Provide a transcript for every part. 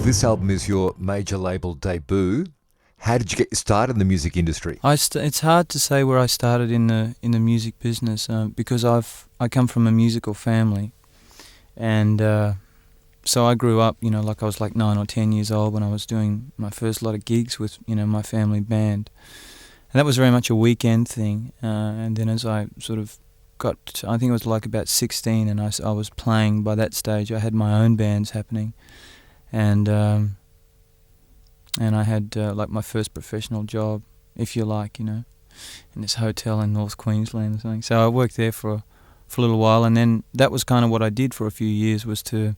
This album is your major label debut. How did you get started in the music industry? It's hard to say where I started in the music business because I come from a musical family, and so I grew up, like I was like 9 or 10 years old when I was doing my first lot of gigs with my family band, and that was very much a weekend thing. And then as I sort of got, I think it was like about 16, and I was playing by that stage. I had my own bands happening, and I had like my first professional job, if you like, in this hotel in North Queensland or something. So I worked there for a little while, and then that was kind of what I did for a few years, was to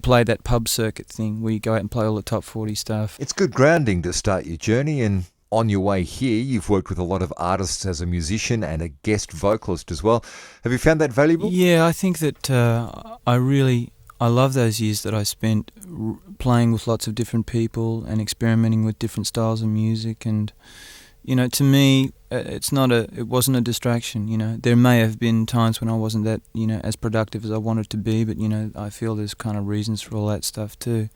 play that pub circuit thing where you go out and play all the top 40 stuff. It's good grounding to start your journey, and on your way here, you've worked with a lot of artists as a musician and a guest vocalist as well. Have you found that valuable? Yeah, I think that I love those years that I spent playing with lots of different people and experimenting with different styles of music. And to me, it wasn't a distraction. There may have been times when I wasn't that as productive as I wanted to be, but I feel there's kind of reasons for all that stuff too.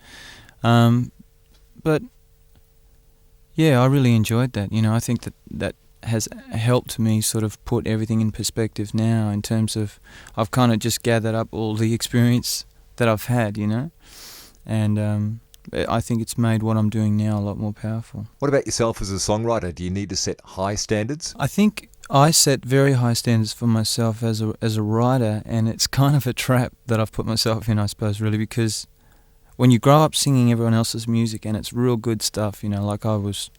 But yeah, I really enjoyed that. I think that has helped me sort of put everything in perspective now, in terms of I've kind of just gathered up all the experience that I've had, and I think it's made what I'm doing now a lot more powerful. What about yourself as a songwriter? Do you need to set high standards? I think I set very high standards for myself as a writer, and it's kind of a trap that I've put myself in, I suppose, really, because when you grow up singing everyone else's music and it's real good stuff, like I was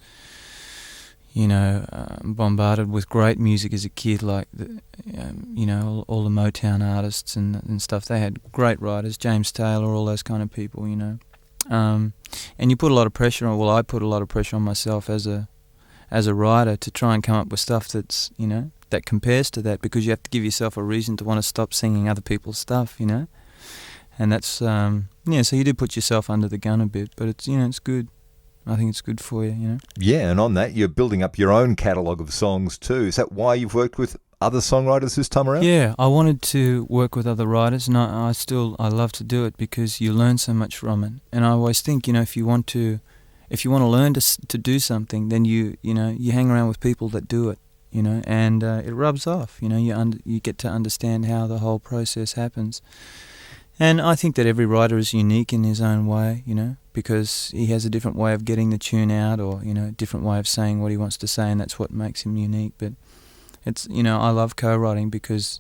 bombarded with great music as a kid, like all the Motown artists and stuff. They had great writers, James Taylor, all those kind of people, and you put a lot of pressure on. Well, I put a lot of pressure on myself as a writer to try and come up with stuff that's that compares to that, because you have to give yourself a reason to want to stop singing other people's stuff, and that's so you do put yourself under the gun a bit, but it's it's good. I think it's good for you, Yeah, and on that, you're building up your own catalogue of songs too. Is that why you've worked with other songwriters this time around? Yeah, I wanted to work with other writers, and I love to do it because you learn so much from it. And I always think, if you want to learn to do something, then you hang around with people that do it, and it rubs off. You get to understand how the whole process happens. And I think that every writer is unique in his own way, because he has a different way of getting the tune out, or, a different way of saying what he wants to say, and that's what makes him unique. But it's, I love co-writing because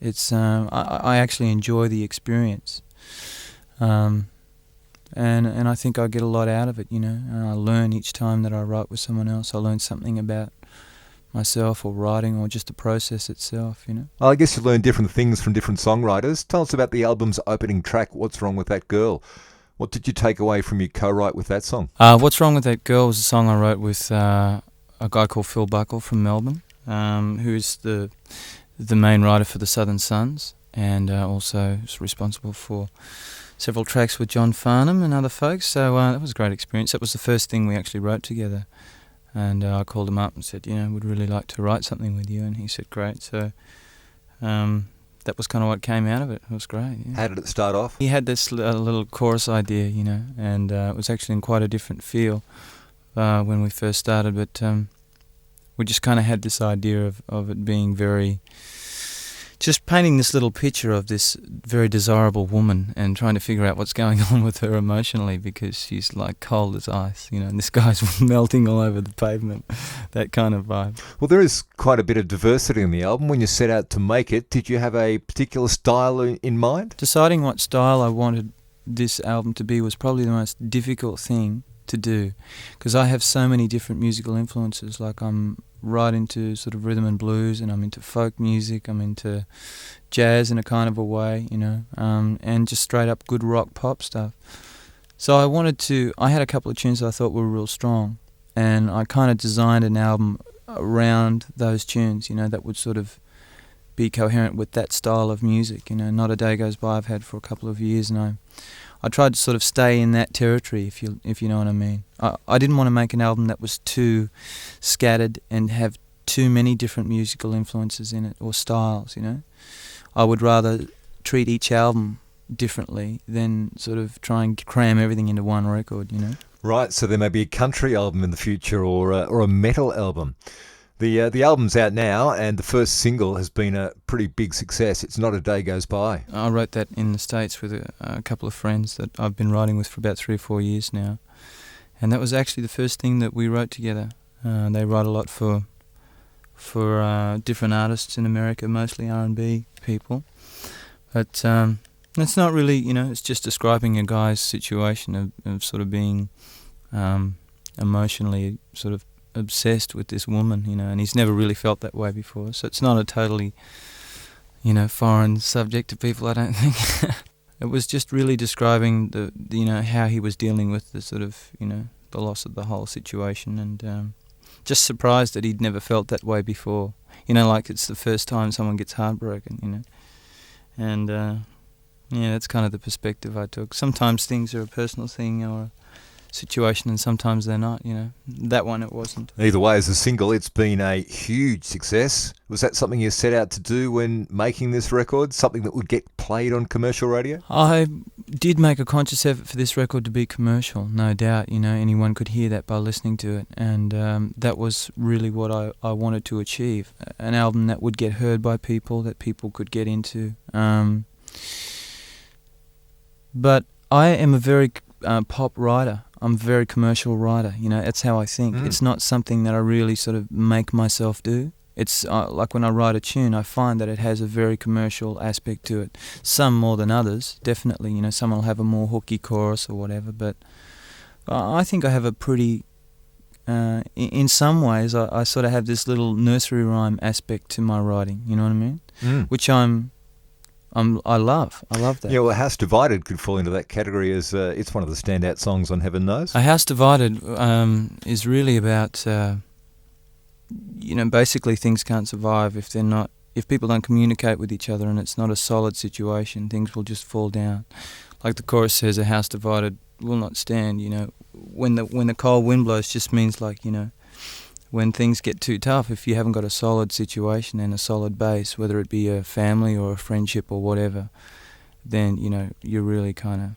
it's, I actually enjoy the experience. And I think I get a lot out of it, and I learn each time that I write with someone else. I learn something about myself, or writing, or just the process itself, Well, I guess you learn different things from different songwriters. Tell us about the album's opening track, What's Wrong With That Girl. What did you take away from your co-write with that song? What's Wrong With That Girl was a song I wrote with a guy called Phil Buckle from Melbourne, who's the main writer for the Southern Suns, and also is responsible for several tracks with John Farnham and other folks. So that was a great experience. That was the first thing we actually wrote together. And I called him up and said, would really like to write something with you. And he said, great. So that was kind of what came out of it. It was great. Yeah. How did it start off? He had this little chorus idea, and it was actually in quite a different feel when we first started. But we just kind of had this idea of it being very... just painting this little picture of this very desirable woman and trying to figure out what's going on with her emotionally, because she's like cold as ice, and this guy's melting all over the pavement, that kind of vibe. Well, there is quite a bit of diversity in the album. When you set out to make it, did you have a particular style in mind? Deciding what style I wanted this album to be was probably the most difficult thing to do, because I have so many different musical influences. Like, I'm right into sort of rhythm and blues, and I'm into folk music, I'm into jazz in a kind of a way, and just straight up good rock pop stuff. So I had a couple of tunes that I thought were real strong, and I kind of designed an album around those tunes, that would sort of be coherent with that style of music. Not a Day Goes By I've had for a couple of years, and I tried to sort of stay in that territory, if you know what I mean. I didn't want to make an album that was too scattered and have too many different musical influences in it, or styles, I would rather treat each album differently than sort of try and cram everything into one record, you know. Right, so there may be a country album in the future or a metal album. The album's out now, and the first single has been a pretty big success. It's Not a Day Goes By. I wrote that in the States with a couple of friends that I've been writing with for about 3 or 4 years now. And that was actually the first thing that we wrote together. They write a lot for different artists in America, mostly R&B people. But it's not really, you know, it's just describing a guy's situation of sort of being emotionally sort of obsessed with this woman, you know, and he's never really felt that way before. So it's not a totally, you know, foreign subject to people, I don't think. It was just really describing the you know, how he was dealing with the sort of, you know, the loss of the whole situation, and just surprised that he'd never felt that way before. You know, like it's the first time someone gets heartbroken, you know. And yeah, that's kind of the perspective I took. Sometimes things are a personal thing or a situation, and sometimes they're not, you know. That one it wasn't. Either way, as a single, it's been a huge success. Was that something you set out to do when making this record? Something that would get played on commercial radio? I did make a conscious effort for this record to be commercial, no doubt. You know, anyone could hear that by listening to it, and that was really what I wanted to achieve. An album that would get heard by people, that people could get into. But I am a very pop writer. I'm a very commercial writer, you know, that's how I think. It's not something that I really sort of make myself do. It's like when I write a tune, I find that it has a very commercial aspect to it. Some more than others, definitely, you know, some will have a more hooky chorus or whatever, but I think I have a pretty, in some ways, I sort of have this little nursery rhyme aspect to my writing, you know what I mean? Which I love that. Yeah, well, House Divided could fall into that category as it's one of the standout songs on Heaven Knows. A House Divided is really about, you know, basically things can't survive if people don't communicate with each other and it's not a solid situation, things will just fall down. Like the chorus says, a house divided will not stand, you know. When the cold wind blows just means, like, you know, when things get too tough, if you haven't got a solid situation and a solid base, whether it be a family or a friendship or whatever, then, you know, you're really kind of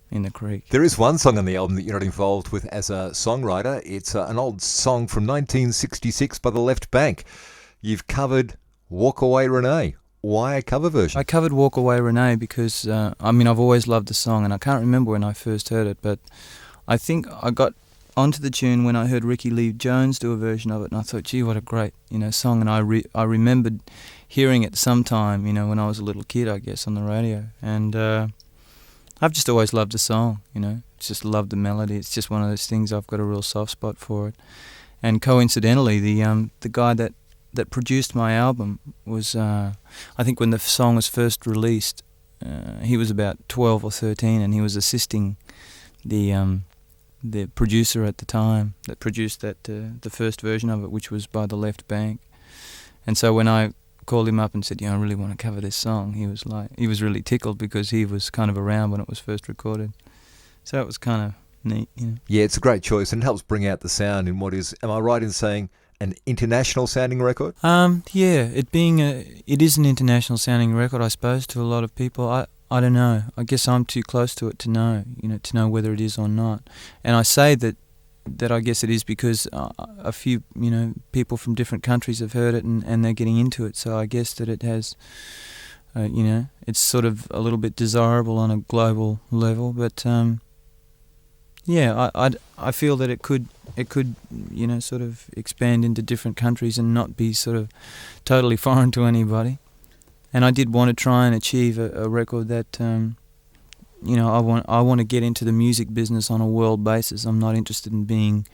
in the creek. There is one song on the album that you're not involved with as a songwriter. It's an old song from 1966 by the Left Bank. You've covered Walk Away Renee. Why a cover version? I covered Walk Away Renee because, I mean, I've always loved the song, and I can't remember when I first heard it, but I think I got onto the tune when I heard Ricky Lee Jones do a version of it, and I thought, gee, what a great, you know, song. And I remembered hearing it sometime, you know, when I was a little kid, I guess, on the radio. And I've just always loved the song, you know, just loved the melody. It's just one of those things, I've got a real soft spot for it. And coincidentally, the guy that produced my album was, I think when the song was first released, he was about 12 or 13, and he was assisting the producer at the time that produced that the first version of it, which was by the Left Bank. And so when I called him up and said, you know, I really want to cover this song, he was really tickled because he was kind of around when it was first recorded. So it was kind of neat, you know. Yeah, it's a great choice and helps bring out the sound in what is, am I right in saying, an international sounding record? Yeah, it is an international sounding record, I suppose, to a lot of people. I don't know. I guess I'm too close to it to know whether it is or not. And I say that I guess it is because a few, you know, people from different countries have heard it and they're getting into it. So I guess that it has, you know, it's sort of a little bit desirable on a global level. But yeah, I feel that it could, you know, sort of expand into different countries and not be sort of totally foreign to anybody. And I did want to try and achieve a record that, you know, I want to get into the music business on a world basis. I'm not interested in being,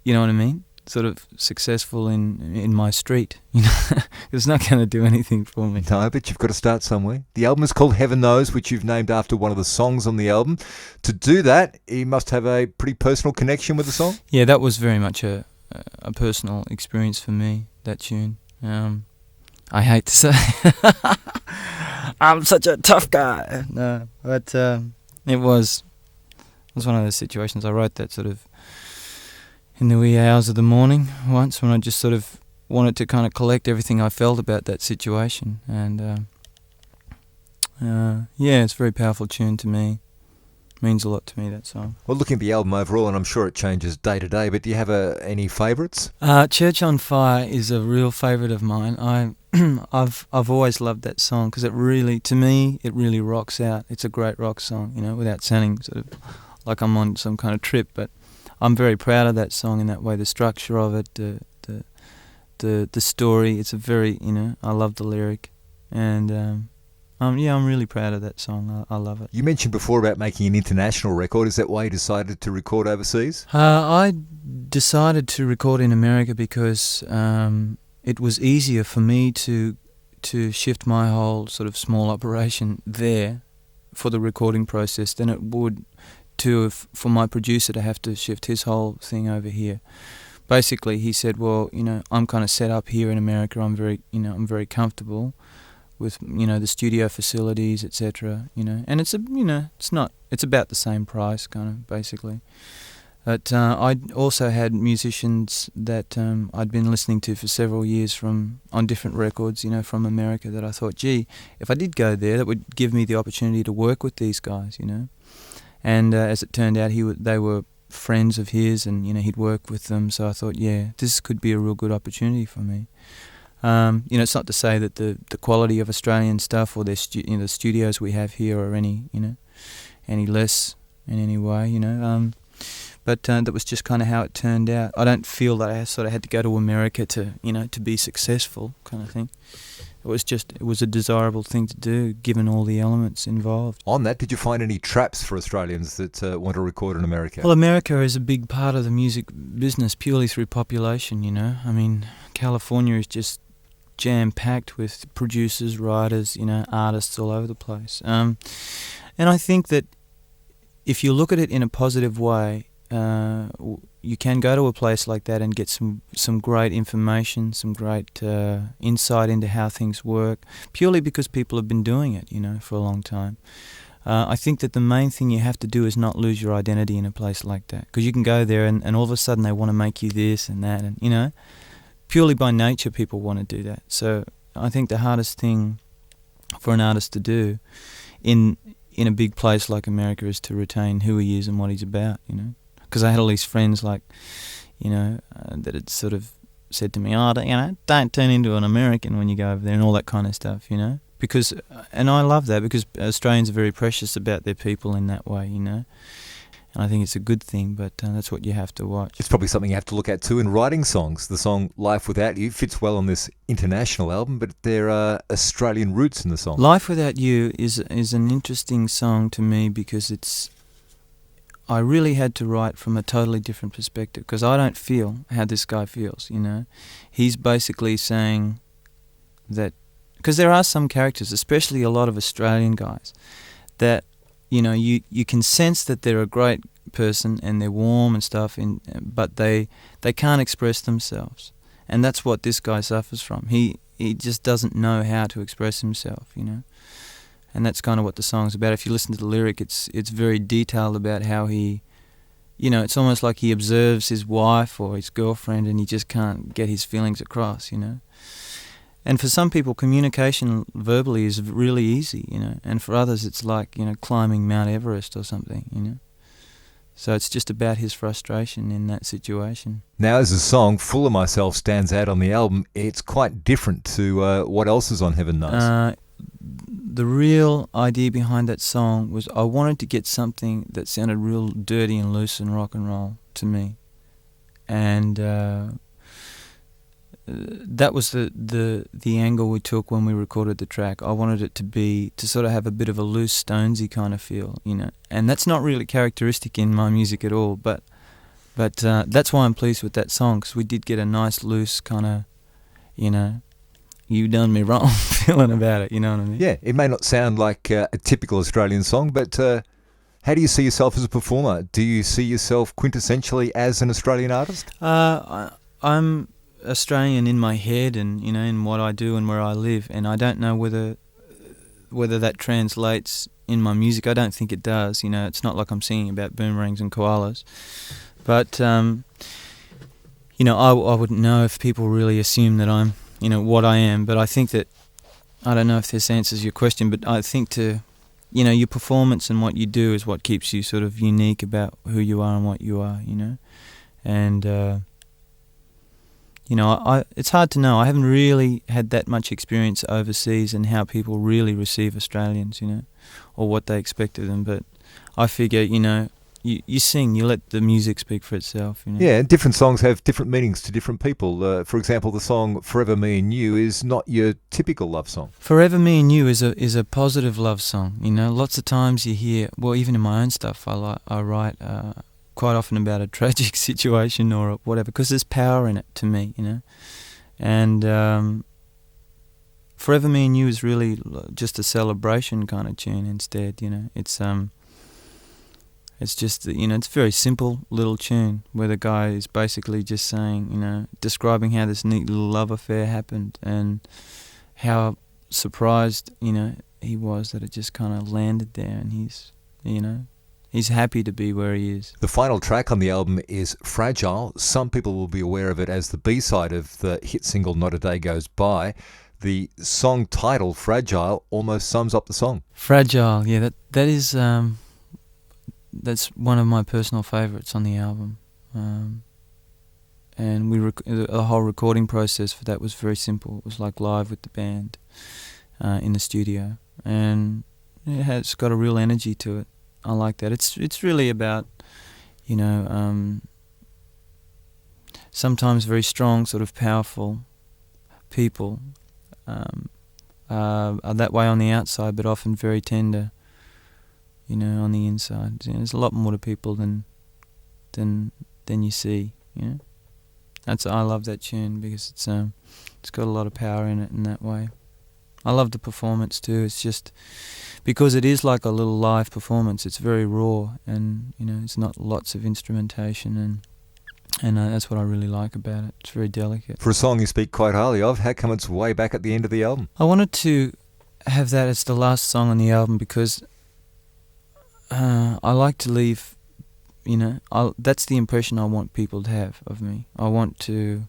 you know what I mean, sort of successful in my street. You know, it's not going to do anything for me. No, but you've got to start somewhere. The album is called Heaven Knows, which you've named after one of the songs on the album. To do that, you must have a pretty personal connection with the song. Yeah, that was very much a personal experience for me, that tune. I hate to say I'm such a tough guy. No, but it was one of those situations. I wrote that sort of in the wee hours of the morning once, when I just sort of wanted to kind of collect everything I felt about that situation, and Yeah, it's a very powerful tune to me. Means a lot to me, that song. Well, looking at the album overall, and I'm sure it changes day to day, but do you have any favourites? Church on Fire is a real favourite of mine. I've always loved that song because it really, to me, it really rocks out. It's a great rock song, without sounding sort of like I'm on some kind of trip. But I'm very proud of that song in that way. The structure of it, the story. It's a very, I love the lyric, and I'm really proud of that song. I love it. You mentioned before about making an international record. Is that why you decided to record overseas? I decided to record in America because it was easier for me to shift my whole sort of small operation there for the recording process than it would for my producer to have to shift his whole thing over here. Basically, he said, "Well, I'm kind of set up here in America. I'm very comfortable with the studio facilities, etc. And it's it's about the same price, kind of basically." But I also had musicians that I'd been listening to for several years on different records, from America, that I thought, gee, if I did go there, that would give me the opportunity to work with these guys, And as it turned out, they were friends of his, and he'd work with them. So I thought, yeah, this could be a real good opportunity for me. It's not to say that the quality of Australian stuff or the studios we have here are any less in any way, But that was just kind of how it turned out. I don't feel that I sort of had to go to America to be successful, kind of thing. It was a desirable thing to do, given all the elements involved. On that, did you find any traps for Australians that want to record in America? Well, America is a big part of the music business purely through population, I mean, California is just jam-packed with producers, writers, artists all over the place. And I think that if you look at it in a positive way, you can go to a place like that and get some great information, some great insight into how things work, purely because people have been doing it, for a long time. I think that the main thing you have to do is not lose your identity in a place like that, because you can go there and all of a sudden they want to make you this and that, and purely by nature people want to do that. So I think the hardest thing for an artist to do in a big place like America is to retain who he is and what he's about, Because I had all these friends that had sort of said to me, don't turn into an American when you go over there and all that kind of stuff, Because, and I love that because Australians are very precious about their people in that way, And I think it's a good thing, but that's what you have to watch. It's probably something you have to look at too in writing songs. The song Life Without You fits well on this international album, but there are Australian roots in the song. Life Without You is an interesting song to me because I really had to write from a totally different perspective because I don't feel how this guy feels, He's basically saying that, because there are some characters, especially a lot of Australian guys, that, you can sense that they're a great person and they're warm and stuff, but they can't express themselves. And that's what this guy suffers from. He just doesn't know how to express himself, And that's kind of what the song's about. If you listen to the lyric, it's very detailed about how he, it's almost like he observes his wife or his girlfriend and he just can't get his feelings across, And for some people, communication verbally is really easy, And for others, it's like, climbing Mount Everest or something, So it's just about his frustration in that situation. Now, as a song, Full of Myself stands out on the album. It's quite different to what else is on Heaven Knows. The real idea behind that song was I wanted to get something that sounded real dirty and loose and rock and roll to me. And that was the angle we took when we recorded the track. I wanted it to sort of have a bit of a loose, Stonesy kind of feel, And that's not really characteristic in my music at all, but that's why I'm pleased with that song, because we did get a nice, loose kind of, you done me wrong feeling about it, you know what I mean? Yeah, it may not sound like a typical Australian song, but how do you see yourself as a performer? Do you see yourself quintessentially as an Australian artist? I'm Australian in my head and, in what I do and where I live, and I don't know whether that translates in my music. I don't think it does, It's not like I'm singing about boomerangs and koalas. But, I wouldn't know if people really assume that I'm, what I am, but I think that I don't know if this answers your question, but I think your performance and what you do is what keeps you sort of unique about who you are and what you are, and it's hard to know. I haven't really had that much experience overseas and how people really receive Australians, or what they expect of them. But I figure, you sing, you let the music speak for itself. Yeah, different songs have different meanings to different people. For example, the song "Forever Me and You" is not your typical love song. "Forever Me and You" is a positive love song. Lots of times you hear, well, even in my own stuff, I write quite often about a tragic situation or whatever, because there's power in it to me, And "Forever Me and You" is really just a celebration kind of tune instead. It's just, it's a very simple little tune where the guy is basically just saying, describing how this neat little love affair happened and how surprised, he was that it just kind of landed there, and he's happy to be where he is. The final track on the album is "Fragile." Some people will be aware of it as the B-side of the hit single "Not a Day Goes By." The song title, "Fragile," almost sums up the song. Fragile, yeah, that is... that's one of my personal favourites on the album, and the whole recording process for that was very simple. It was like live with the band in the studio, and it's got a real energy to it. I like that. It's really about sometimes very strong, sort of powerful people are that way on the outside, but often very tender. On the inside, there's a lot more to people than you see. I love that tune because it's got a lot of power in it in that way. I love the performance too. It's just because it is like a little live performance. It's very raw, and it's not lots of instrumentation, and that's what I really like about it. It's very delicate. For a song you speak quite highly of, how come it's way back at the end of the album? I wanted to have that as the last song on the album because I like to leave, that's the impression I want people to have of me. I want to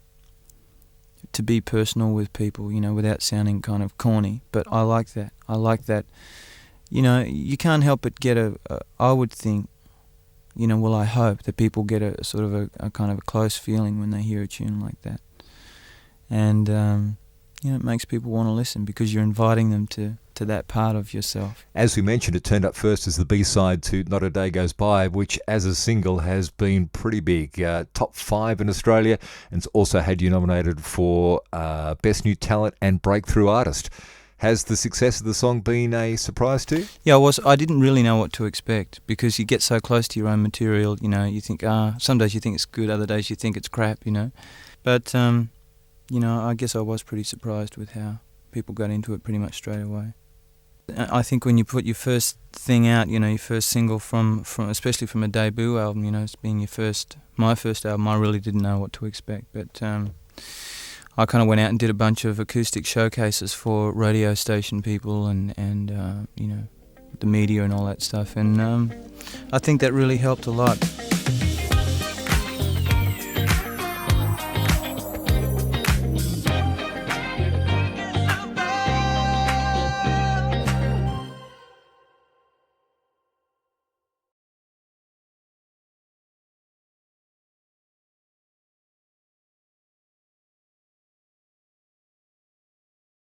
be personal with people, without sounding kind of corny. But I like that. You can't help but get I would think, I hope that people get a sort of a kind of a close feeling when they hear a tune like that. And, it makes people want to listen because you're inviting them to that part of yourself. As we mentioned, it turned up first as the B-side to "Not a Day Goes By," which as a single has been pretty big. Top 5 in Australia, and it's also had you nominated for Best New Talent and Breakthrough Artist. Has the success of the song been a surprise to you? Yeah, I didn't really know what to expect because you get so close to your own material, you think, some days you think it's good, other days you think it's crap, But, I guess I was pretty surprised with how people got into it pretty much straight away. I think when you put your first thing out, your first single from especially from a debut album, it's being my first album, I really didn't know what to expect. But I kind of went out and did a bunch of acoustic showcases for radio station people and the media and all that stuff, and I think that really helped a lot.